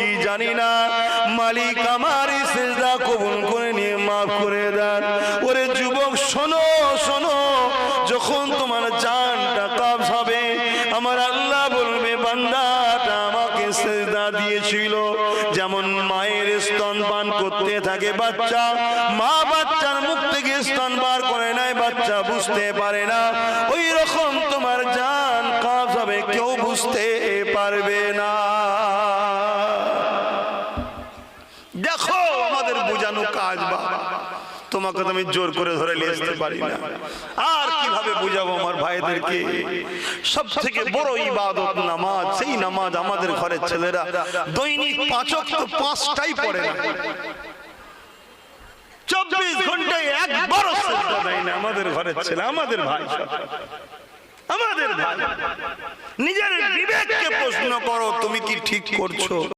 কি জানি না, মালিক আমার এই সিজদা কবুল করে নিয়ে মাফ করে দেন। ওরে যুবক শোনো শোনো, যখন তোমার জানটা কবজ হবে, আমার আল্লাহ বলবে বান্দাটা আমাকে সিজদা দিয়েছিল। যেমন মায়ের স্তন পান করতে থাকে বাচ্চা, মা বাচ্চার মুখ থেকে স্তন বার করে নেয়, বাচ্চা বুঝতে পারে না, ওই রকম তোমার জান কবজ হবে, কেউ বুঝতে পারবে না। দেখো আমাদের বোঝানো কাজ বাবা, তোমাকে তো আমি জোর করে ধরে নিয়ে আসতে পারি না, আর কিভাবে বুঝাবো আমার ভাইদেরকে? সব থেকে বড় ইবাদত নামাজ। সেই নামাজ আমাদের ঘরের ছেলেরা দৈনিক 5 ওয়াক্ত 5টাই পড়ে না, 24 ঘন্টায় একবারও সিজদা দেয় না আমাদের ঘরের ছেলে, আমাদের ভাই, আমাদের ভাই। নিজের বিবেককে প্রশ্ন করো, তুমি কি ঠিক করছো?